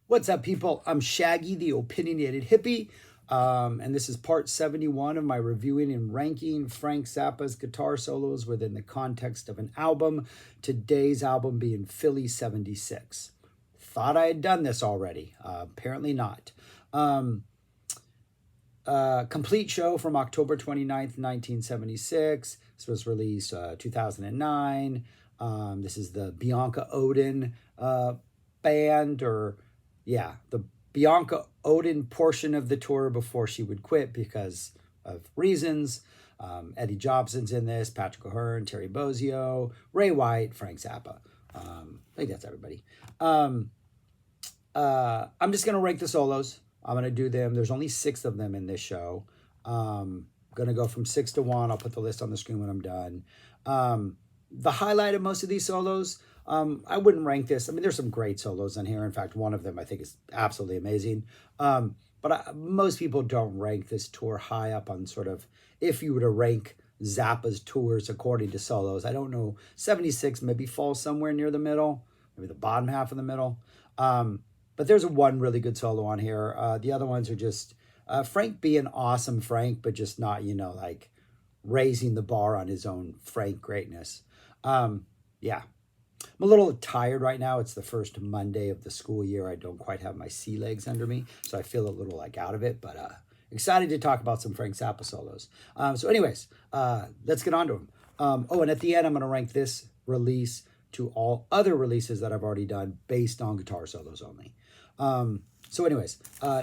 What's up, people? I'm Shaggy, the opinionated hippie, and this is part 71 of my reviewing and ranking Frank Zappa's guitar solos within the context of an album. Today's album being Philly 76. Thought I had done this already. Apparently not. Complete show from October 29th, 1976. This was released 2009. This is the Bianca Odin band, the Bianca Odin portion of the tour before she would quit because of reasons. Eddie Jobson's in this, Patrick O'Hearn, Terry Bozzio, Ray White, Frank Zappa. I think that's everybody. I'm just going to rank the solos. I'm going to do them. There's only 6 of them in this show. I'm going to go from 6 to 1. I'll put the list on the screen when I'm done. The highlight of most of these solos, I wouldn't rank this. I mean, there's some great solos in here. In fact, one of them I think is absolutely amazing. Most people don't rank this tour high up on sort of, if you were to rank Zappa's tours according to solos. I don't know. 76 maybe falls somewhere near the middle, maybe the bottom half of the middle. But there's one really good solo on here. The other ones are just Frank being awesome Frank, but just not, like raising the bar on his own Frank greatness. Yeah. I'm a little tired right now. It's the first Monday of the school year. I don't quite have my sea legs under me, so I feel a little like out of it, but excited to talk about some Frank Zappa solos. Anyways, let's get on to them. And at the end, I'm going to rank this release to all other releases that I've already done based on guitar solos only.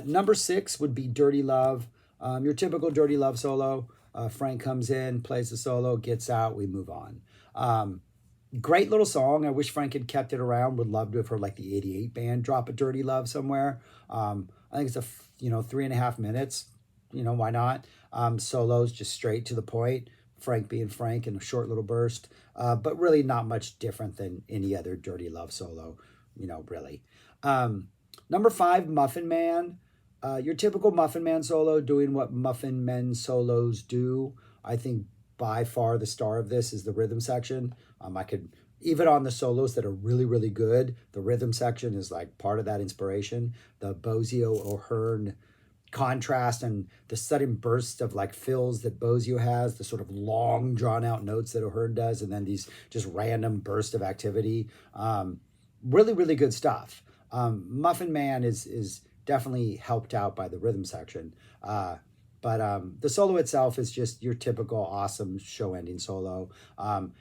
Number 6 would be Dirty Love. Your typical Dirty Love solo. Frank comes in, plays the solo, gets out, we move on. Great little song. I wish Frank had kept it around. Would love to have heard like the 88 band drop a Dirty Love somewhere. I think it's 3.5 minutes. Why not? Solos just straight to the point. Frank being Frank in a short little burst. But really not much different than any other Dirty Love solo, really. Number 5, Muffin Man. Your typical Muffin Man solo, doing what Muffin Men solos do. I think by far the star of this is the rhythm section. I could, even on the solos that are really, really good, the rhythm section is like part of that inspiration. The Bozzio O'Hearn contrast and the sudden bursts of like fills that Bozzio has, the sort of long drawn out notes that O'Hearn does, and then these just random bursts of activity. Really, really good stuff. Muffin Man is definitely helped out by the rhythm section. The solo itself is just your typical awesome show-ending solo.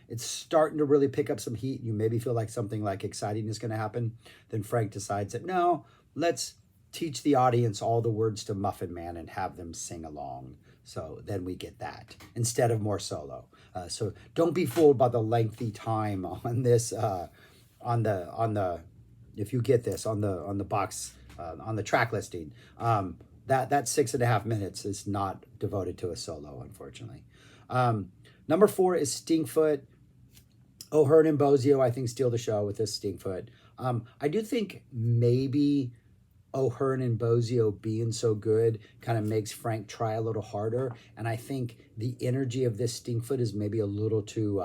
It's starting to really pick up some heat. You maybe feel like something like exciting is going to happen. Then Frank decides that, no, let's teach the audience all the words to Muffin Man and have them sing along. So then we get that instead of more solo. So don't be fooled by the lengthy time on this, if you get this on the box, on the track listing. That 6.5 minutes is not devoted to a solo, unfortunately. Number 4 is Stinkfoot. O'Hearn and Bozzio, I think, steal the show with this Stinkfoot. I do think maybe O'Hearn and Bozzio being so good kind of makes Frank try a little harder. And I think the energy of this Stinkfoot is maybe a little too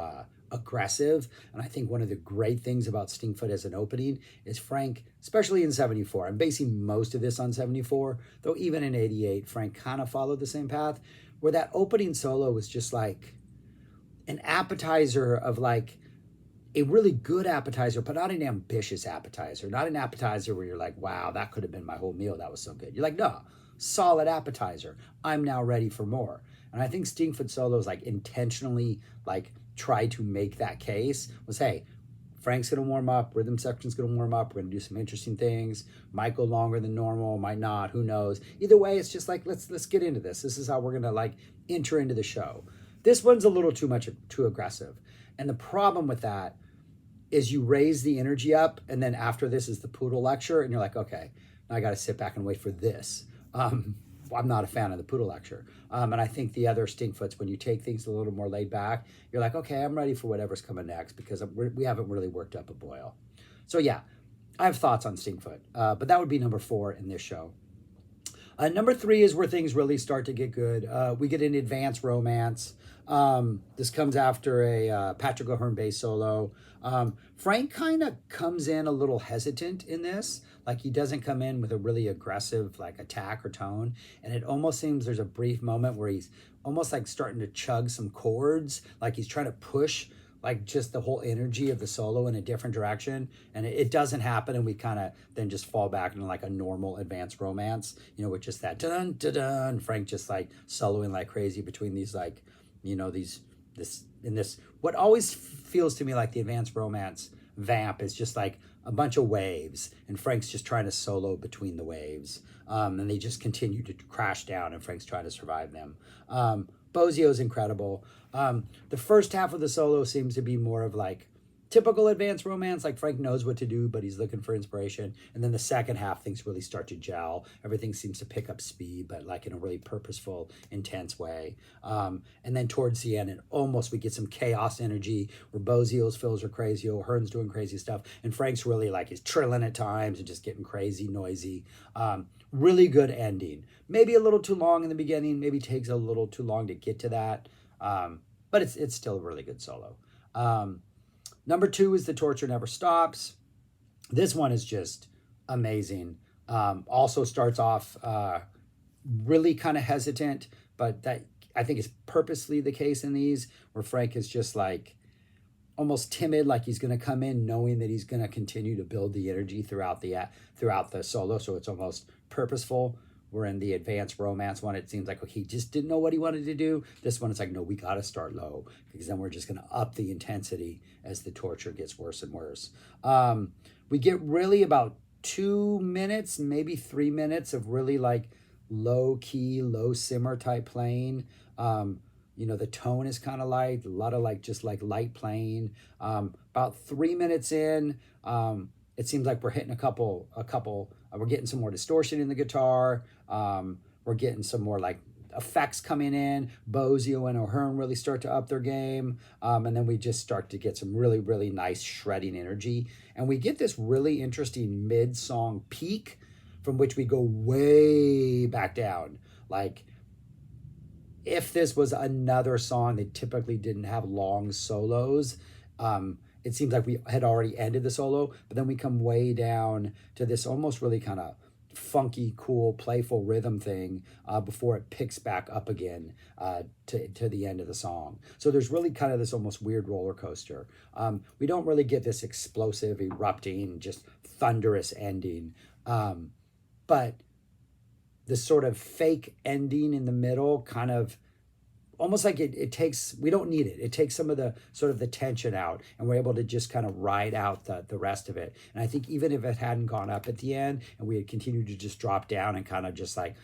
aggressive. And I think one of the great things about Stinkfoot as an opening is Frank, especially in 74, I'm basing most of this on 74, though even in 88, Frank kind of followed the same path, where that opening solo was just like an appetizer of like a really good appetizer, but not an ambitious appetizer, not an appetizer where you're like, wow, that could have been my whole meal. That was so good. You're like, no, solid appetizer. I'm now ready for more. And I think Stinkfoot solos like intentionally like try to make that case was, hey, Frank's going to warm up, rhythm section's going to warm up, we're going to do some interesting things, might go longer than normal, might not, who knows. Either way, it's just like, let's get into this. This is how we're going to like enter into the show. This one's a little too aggressive. And the problem with that is you raise the energy up, and then after this is the poodle lecture, and you're like, okay, now I got to sit back and wait for this. I'm not a fan of the poodle lecture. And I think the other Stinkfoots, when you take things a little more laid back, you're like, okay, I'm ready for whatever's coming next because we haven't really worked up a boil. So yeah, I have thoughts on Stinkfoot, but that would be number 4 in this show. Number 3 is where things really start to get good. We get an advanced romance. This comes after a Patrick O'Hearn bass solo. Frank kind of comes in a little hesitant in this. Like he doesn't come in with a really aggressive like attack or tone. And it almost seems there's a brief moment where he's almost like starting to chug some chords. Like he's trying to push like just the whole energy of the solo in a different direction, and it doesn't happen, and we kind of then just fall back into like a normal advanced romance, with just that dun dun dun, Frank just like soloing like crazy between these like, these this in this what always feels to me like the advanced romance vamp is just like a bunch of waves, and Frank's just trying to solo between the waves, and they just continue to crash down, and Frank's trying to survive them. Bozio's incredible. The first half of the solo seems to be more of like typical advanced romance, like Frank knows what to do, but he's looking for inspiration. And then the second half, things really start to gel. Everything seems to pick up speed, but like in a really purposeful, intense way. And then towards the end, we get some chaos energy where Bozio's fills are crazy, O'Hearn's doing crazy stuff, and Frank's really like he's trilling at times and just getting crazy, noisy. Really good ending. Maybe a little too long in the beginning. Maybe takes a little too long to get to that. But it's still a really good solo. Number 2 is The Torture Never Stops. This one is just amazing. Also starts off really kind of hesitant, but that I think is purposely the case in these, where Frank is just like almost timid, like he's going to come in knowing that he's going to continue to build the energy throughout the solo. So it's almost purposeful. Where in the advanced romance one, it seems like he just didn't know what he wanted to do. This one, it's like, no, we got to start low, because then we're just going to up the intensity as the torture gets worse and worse. We get really about 2 minutes, maybe 3 minutes of really like low key, low simmer type playing. The tone is kind of light, a lot of like just like light playing. About 3 minutes in, it seems like we're hitting a couple. We're getting some more distortion in the guitar. We're getting some more like effects coming in. Bozio and O'Hearn really start to up their game. And then we just start to get some really, really nice shredding energy. And we get this really interesting mid-song peak from which we go way back down. Like, if this was another song that typically didn't have long solos, it seems like we had already ended the solo, but then we come way down to this almost really kind of funky, cool, playful rhythm thing before it picks back up again to the end of the song. So there's really kind of this almost weird roller coaster. We don't really get this explosive, erupting, just thunderous ending, but the sort of fake ending in the middle kind of almost like it takes, we don't need it. It takes some of the sort of the tension out, and we're able to just kind of ride out the rest of it. And I think even if it hadn't gone up at the end and we had continued to just drop down and kind of just like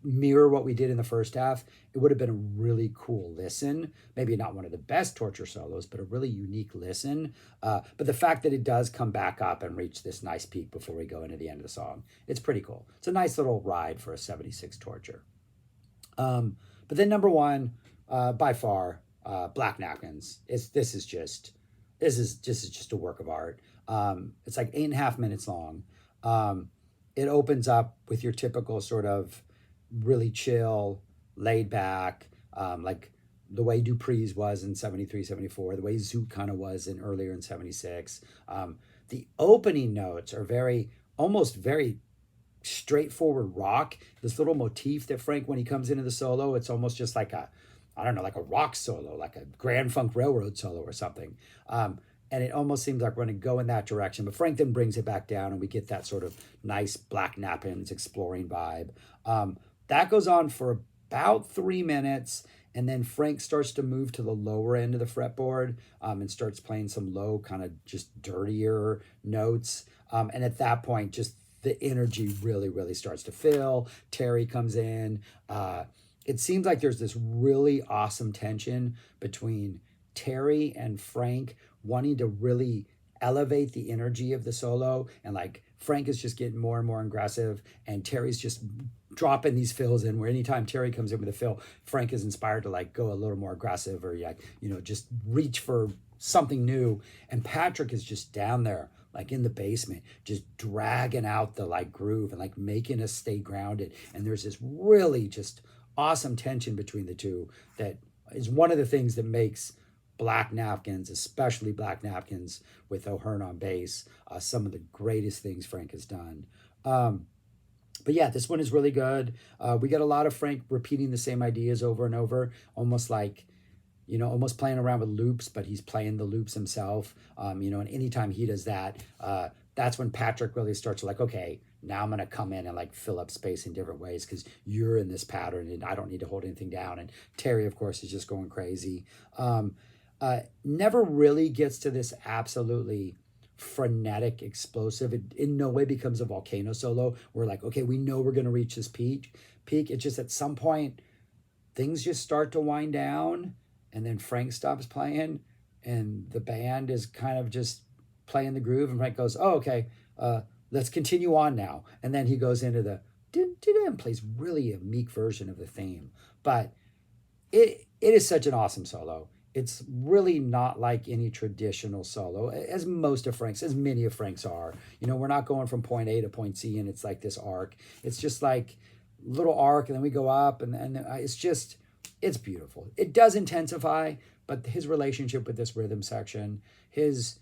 mirror what we did in the first half, it would have been a really cool listen. Maybe not one of the best torture solos, but a really unique listen. But the fact that it does come back up and reach this nice peak before we go into the end of the song, it's pretty cool. It's a nice little ride for a 76 torture. But then number 1, by far, Black Napkins. This is just a work of art. It's like 8.5 minutes long. It opens up with your typical sort of really chill, laid back, like the way Dupree's was in 73, 74, the way Zoot kind of was earlier in 76. The opening notes are almost very straightforward rock. This little motif that Frank, when he comes into the solo, it's almost just like like a rock solo, like a Grand Funk Railroad solo or something. And it almost seems like we're going to go in that direction. But Frank then brings it back down, and we get that sort of nice Black Napkins exploring vibe. That goes on for about 3 minutes, and then Frank starts to move to the lower end of the fretboard, and starts playing some low, kind of just dirtier notes. And at that point, just the energy really, really starts to fill. Terry comes in. It seems like there's this really awesome tension between Terry and Frank wanting to really elevate the energy of the solo, and like Frank is just getting more and more aggressive, and Terry's just dropping these fills in, where anytime Terry comes in with a fill, Frank is inspired to like go a little more aggressive, or like, just reach for something new. And Patrick is just down there like in the basement, just dragging out the like groove and like making us stay grounded. And there's this really just awesome tension between the two that is one of the things that makes Black Napkins, especially Black Napkins with O'Hearn on bass, some of the greatest things Frank has done. But yeah, this one is really good. We get a lot of Frank repeating the same ideas over and over, almost like, almost playing around with loops, but he's playing the loops himself. And anytime he does that, that's when Patrick really starts to like, okay, now I'm going to come in and like fill up space in different ways because you're in this pattern and I don't need to hold anything down. And Terry, of course, is just going crazy. Never really gets to this absolutely frenetic, explosive. It in no way becomes a volcano solo. We're like, okay, we know we're going to reach this peak. It's just at some point, things just start to wind down, and then Frank stops playing, and the band is kind of just playing the groove, and Frank goes, oh, okay, let's continue on now. And then he goes into the and plays really a meek version of the theme. But it is such an awesome solo. It's really not like any traditional solo, as many of Frank's are. We're not going from point A to point C and it's like this arc. It's just like little arc, and then we go up, and it's beautiful. It does intensify, but his relationship with this rhythm section, his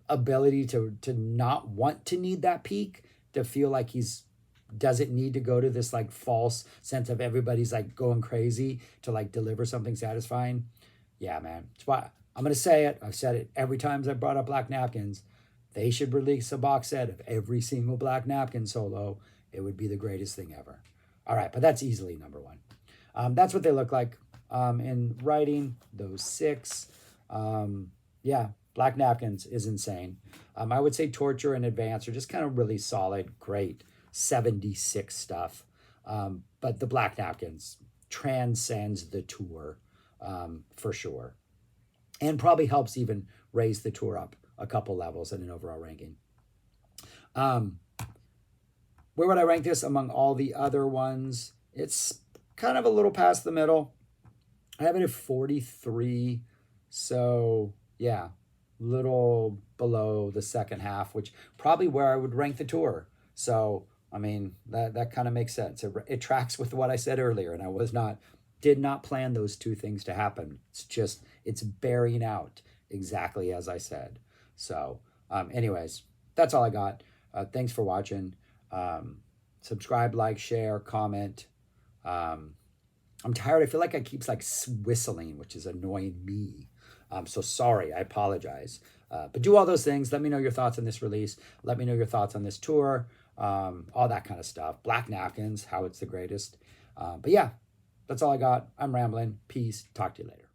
ability to not want to need that peak, to feel like he's doesn't need to go to this like false sense of everybody's like going crazy to like deliver something satisfying. Yeah, man. That's why I'm going to say it. I've said it every time I've brought up Black Napkins. They should release a box set of every single Black Napkin solo. It would be the greatest thing ever. All right, but that's easily number one. That's what they look like in writing, those 6. Yeah, Black Napkins is insane. I would say Torture and Advance are just kind of really solid, great 76 stuff. But the Black Napkins transcends the tour for sure. And probably helps even raise the tour up a couple levels in an overall ranking. Where would I rank this among all the other ones? It's kind of a little past the middle. I have it at 43. So yeah, little below the second half, which probably where I would rank the tour. So I mean, that kind of makes sense. It tracks with what I said earlier, and I did not plan those two things to happen. It's bearing out exactly as I said. So anyways, that's all I got. Thanks for watching. Subscribe, like, share, comment. I'm tired. I feel like I keep like whistling, which is annoying me. So sorry, I apologize. But do all those things. Let me know your thoughts on this release. Let me know your thoughts on this tour. All that kind of stuff. Black Napkins, how it's the greatest. But yeah, that's all I got. I'm rambling. Peace. Talk to you later.